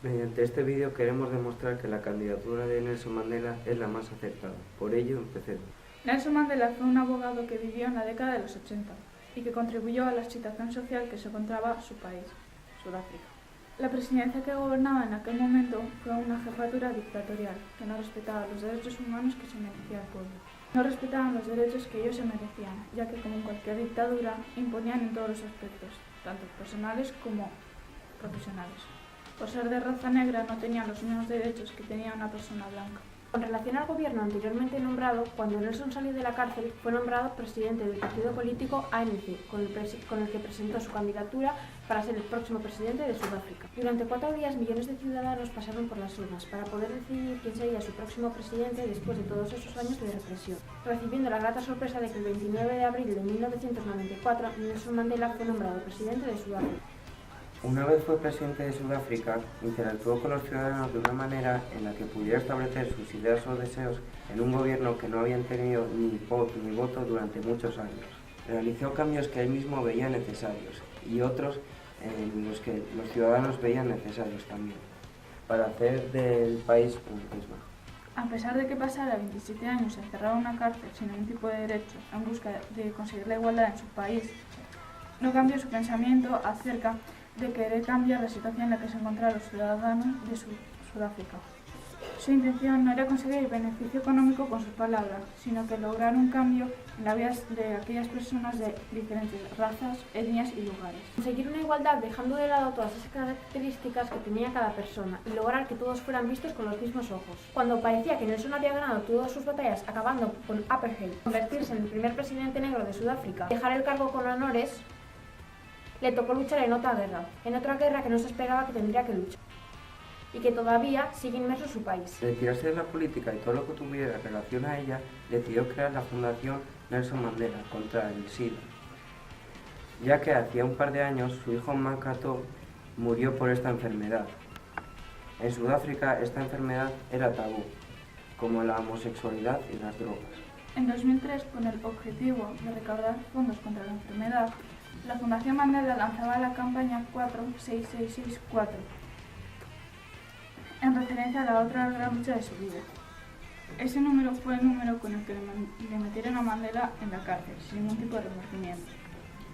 Mediante este vídeo queremos demostrar que la candidatura de Nelson Mandela es la más acertada. Por ello, empecemos. Nelson Mandela fue un abogado que vivió en la década de los 80 y que contribuyó a la situación social que se encontraba su país, Sudáfrica. La presidencia que gobernaba en aquel momento fue una jefatura dictatorial que no respetaba los derechos humanos que se merecía el pueblo. No respetaban los derechos que ellos se merecían, ya que como en cualquier dictadura imponían en todos los aspectos, tanto personales como profesionales. Por ser de raza negra no tenían los mismos derechos que tenía una persona blanca. Con relación al gobierno anteriormente nombrado, cuando Nelson salió de la cárcel, fue nombrado presidente del partido político ANC, con el que presentó su candidatura para ser el próximo presidente de Sudáfrica. Durante 4 días, millones de ciudadanos pasaron por las urnas para poder decidir quién sería su próximo presidente después de todos esos años de represión, recibiendo la grata sorpresa de que el 29 de abril de 1994, Nelson Mandela fue nombrado presidente de Sudáfrica. Una vez fue presidente de Sudáfrica, interactuó con los ciudadanos de una manera en la que pudiera establecer sus ideas o deseos en un gobierno que no habían tenido ni voz ni voto durante muchos años. Realizó cambios que él mismo veía necesarios y otros en los que los ciudadanos veían necesarios también, para hacer del país un mismo. A pesar de que pasara 27 años encerrado en una cárcel sin ningún tipo de derecho en busca de conseguir la igualdad en su país, no cambió su pensamiento acerca de querer cambiar la situación en la que se encontraban los ciudadanos de Sudáfrica. Su intención no era conseguir beneficio económico con sus palabras, sino que lograr un cambio en la vida de aquellas personas de diferentes razas, etnias y lugares. Conseguir una igualdad dejando de lado todas esas características que tenía cada persona y lograr que todos fueran vistos con los mismos ojos. Cuando parecía que Nelson había ganado todas sus batallas acabando con apartheid, convertirse en el primer presidente negro de Sudáfrica, dejar el cargo con honores, le tocó luchar en otra guerra que no se esperaba que tendría que luchar y que todavía sigue inmerso en su país. Al retirarse de la política y todo lo que tuviera relación a ella, decidió crear la Fundación Nelson Mandela contra el SIDA, ya que hacía un par de años su hijo Makato murió por esta enfermedad. En Sudáfrica esta enfermedad era tabú, como la homosexualidad y las drogas. En 2003, con el objetivo de recaudar fondos contra la enfermedad, la Fundación Mandela lanzaba la campaña 46664, en referencia a la otra gran lucha de su vida. Ese número fue el número con el que le metieron a Mandela en la cárcel, sin ningún tipo de remordimiento.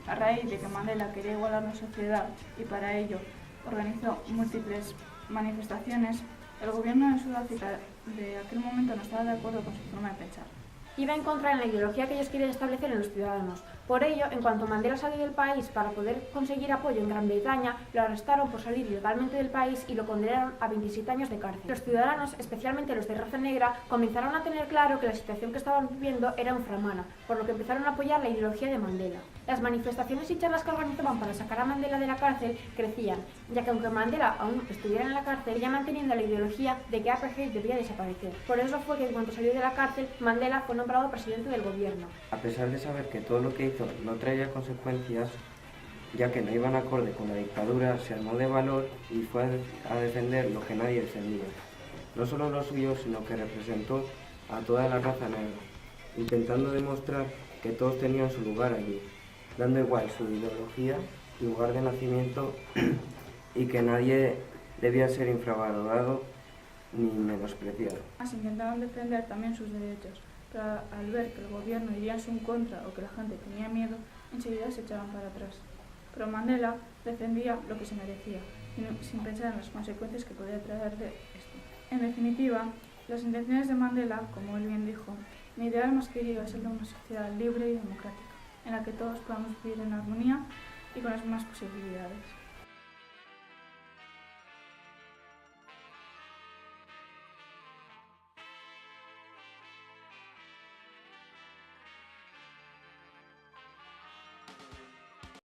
A raíz de que Mandela quería igualar la sociedad y para ello organizó múltiples manifestaciones, el gobierno de Sudáfrica de aquel momento no estaba de acuerdo con su forma de pensar. Iba en contra de la ideología que ellos querían establecer en los ciudadanos. Por ello, en cuanto Mandela salió del país para poder conseguir apoyo en Gran Bretaña, lo arrestaron por salir ilegalmente del país y lo condenaron a 27 años de cárcel. Los ciudadanos, especialmente los de raza negra, comenzaron a tener claro que la situación que estaban viviendo era infrahumana, por lo que empezaron a apoyar la ideología de Mandela. Las manifestaciones y charlas que organizaban para sacar a Mandela de la cárcel crecían, ya que aunque Mandela aún estuviera en la cárcel, seguía manteniendo la ideología de que apartheid debía desaparecer. Por eso fue que en cuanto salió de la cárcel, Mandela fue nombrado presidente del gobierno. A pesar de saber que todo lo que hizo no traía consecuencias, ya que no iban acorde con la dictadura, se armó de valor y fue a defender lo que nadie defendía. No solo lo suyo, sino que representó a toda la raza negra, intentando demostrar que todos tenían su lugar allí, dando igual su ideología, lugar de nacimiento y que nadie debía ser infravalorado ni menospreciado. Intentaban defender también sus derechos, pero al ver que el gobierno iría en su contra o que la gente tenía miedo, enseguida se echaban para atrás. Pero Mandela defendía lo que se merecía, sin pensar en las consecuencias que podía traer de esto. En definitiva, las intenciones de Mandela, como él bien dijo, mi ideal más querido es el de una sociedad libre y democrática, en la que todos podamos vivir en armonía y con las mismas posibilidades.